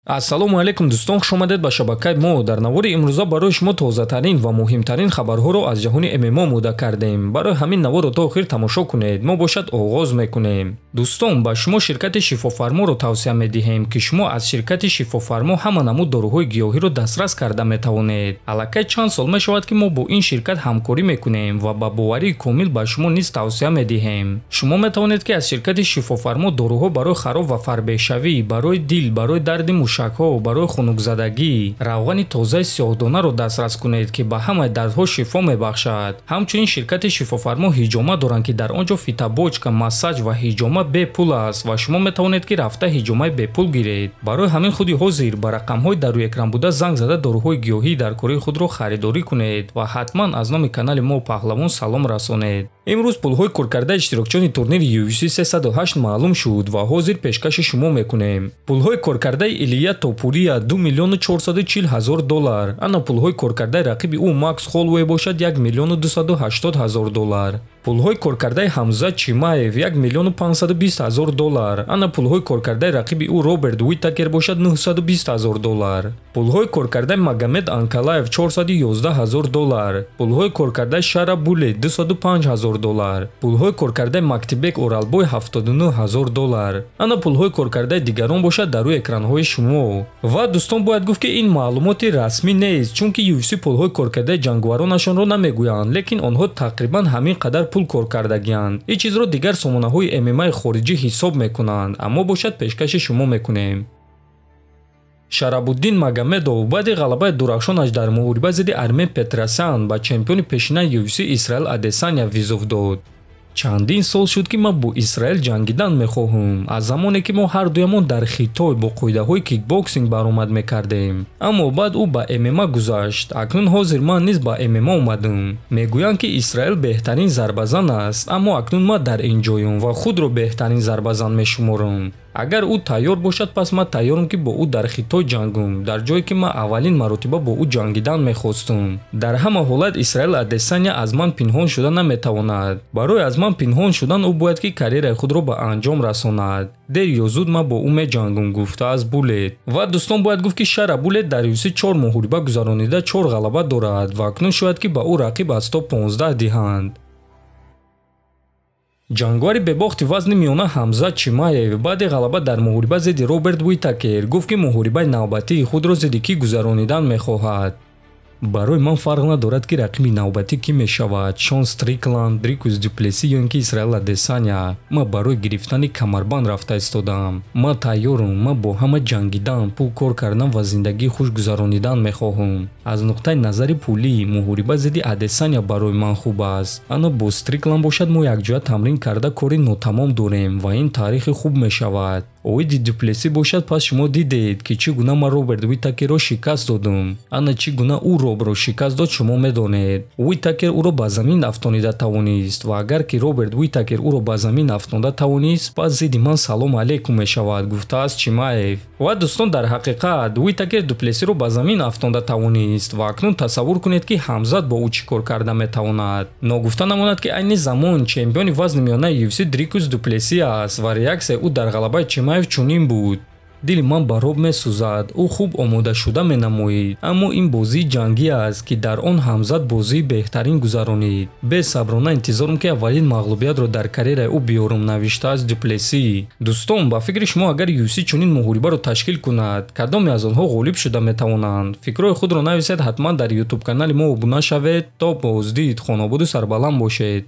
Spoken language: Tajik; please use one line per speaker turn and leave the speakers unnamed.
ассалому алайкум дӯстон, хуш омадед ба шабакаи мо. дар навори имрӯза барои шумо тозатарин ва муҳимтарин хабарҳоро аз ҷаҳони ММО омода кардем. барои ҳамин наворро то охир тамошо кунед. мо бошад оғоз мекунем. дӯстон, ба шумо ширкати шифофарморо тавсия медиҳем ки шумо аз ширкати шифофармо ҳама намуд доруҳои гиёҳиро дастрас карда метавонед. аллакай чанд сол мешавад ки мо бо ин ширкат ҳамкорӣ мекунем ва ба боварии комил ба шумо низ тавсия медиҳем. шумо метавонед ки аз ширкати шифофармо доруҳо барои хароб ва фарбешавӣ, барои дил, барои дарди мушакҳо, барои хунукзадагӣ, равғани тозаи сиёҳдонаро дастрас кунед ки ба ҳамаи дардҳо шифо мебахшад. ҳамчунин ширкати шифофармо ҳиҷома доранд ки дар он ҷо фитобочка, массаҷ ва ҳиҷома бепул аст ва шумо метавонед ки рафта ҳиҷомаи бепул гиред. барои ҳамин худи ҳозир ба рақамҳои дар рӯи экран буда занг зада доруҳои гиёҳӣ дар кории худро харидорӣ кунед ва ҳатман аз номи канали мо паҳлавон салом расонед. имрӯз пулҳои куркардаи иштирокчиёни турнири UFC 308 маълум шуд ва ҳозир пешкаши шумо мекунем. пулҳои куркардаи Илия Топурия $2 миллион 440 ҳазор $. ана пулҳои куркардаи рақиби ӯ Макс Холлоуэй бошад $1 миллион 280 ҳазор $. пулҳои куркардаи Ҳамза Чимаев $1 миллион 520 ҳазор $. ана пулҳои куркардаи рақиби ӯ Роберт Уитакер бошад $920 ҳазор $. пулҳои куркардаи Магомед Анкалаев $411 ҳазор $. пулҳои куркардаи Шара Булет $205 ҳазор $. пулҳои куркардаи Мактибек Оралбой $79 ҳазор $. ана пулҳои куркардаи дигарон бошад дар рӯи экранҳои шумо. ва дӯстон, бояд гуфт ки ин маълумоти расмӣ нест, чунки UFC пулҳои куркардаи ҷангаваронашонро намегӯянд, лекин онҳо тақрибан ҳамин қадар пул кор кардагиянд. ин чизро дигар сомонаҳои ММА хориҷӣ ҳисоб мекунанд, аммо бошад пешкаши шумо мекунем. Шарабуддин Магомедов баъди ғалабаи дурахшонаш дар муҳориба зидди Армен Петросян ба чемпиони пешинаи UFC Исраил Адесаня визов дод. чандин сол шуд ки ман бо Исраил ҷангидан мехоҳам, аз замоне ки мо ҳардуямон дар Хитой бо қоидаҳои кикбоксинг баромад мекардем. аммо баъд ӯ ба ММА гузашт. акнун ҳозир ман низ ба ММА омадам. мегӯянд ки Исраил беҳтарин зарбазан аст, аммо акнун ман дар ин ҷоям ва худро беҳтарин зарбазан мешуморам. агар ӯ тайёр бошад, пас ман тайёрам ки бо ӯ дар Хитой ҷангум, дар ҷое ки ман аввалин маротиба бо ӯ ҷангидан мехостум. дар ҳама ҳолат Исраил Адесаня аз ман пинҳон шуда наметавонад. барои аз ман пинҳон шудан ӯ бояд ки карьераи худро ба анҷом расонад. дер ё зуд ман бо ӯ меҷангум, гуфтааст Булет. ва дӯстон, бояд гуфт ки Шара Булет дар UFC 4 муҳориба гузаронида 4 ғалаба дорад ва акнун шояд ки ба ӯ рақиб аз топ 15 диҳанд. ҷангвари бебохти вазни миёна Ҳамза Чимаев баъди ғалаба дар муҳориба зидди Роберт Уитакер гуфт ки муҳорибаи навбатии худро зидди кӣ гузаронидан мехоҳад. барои ман фарқ надорад ки рақиби навбатӣ кӣ мешавад, Шон Стрикланд, Дрикус Дюплеси ё ин ки Исраил Адесаня. ман барои гирифтани камарбанд рафта истодам. ман тайёрам, ман бо ҳама ҷангидан, пул кор кардан ва зиндагии хуш гузаронидан мехоҳам. аз нуқтаи назари пулӣ муҳориба зидди Адесаня барои ман хуб аст. ана бо Стрикланд бошад мо якҷоя тамрин карда кори нотамом дорем ва ин таърихи хуб мешавад. оиди Дюплеси бошад, пас шумо дидед ки чӣ гуна ман Роберт Уитакерро шикаст додам. ана чӣ гуна ӯ Робро шикаст дод шумо медонед. Уитакер ӯро ба замин афтонида тавонист ва агар ки Роберт Уитакер ӯро ба замин афтонда тавонист, пас зидди ман салом алейкум мешавад, гуфтааст Чимаев. ва дӯстон, дар ҳақиқат Уитакер Дюплесиро ба замин афтонда тавонист ва акнун тасаввур кунед ки ҳамзат бо ӯ чӣ кор карда метавонад. ногуфта намонад ки айни замон чемпиони вазни миёнаи UFC Дрикус Дюплеси аст ва реаксияи ӯ дар ғалабаи Чимаев чунин буд. дили ман бароб месӯзад, ӯ хуб омода шуда менамоид, аммо ин бозии ҷангӣ аст ки дар он Ҳамзат бозии беҳтарин гузаронид. бесаброна интизорам ки аввалин мағлубиятро дар карьераи ӯ биёрам, навиштааст Дюплеси. дӯстон, ба фикри шумо агар UFC чунин муҳорибаро ташкил кунад, кадоме аз онҳо ғолиб шуда метавонанд? фикрҳои худро нависед, ҳатман дар YouTube канали мо обуна шавед. то боздид, хонободу сарбаланд бошед.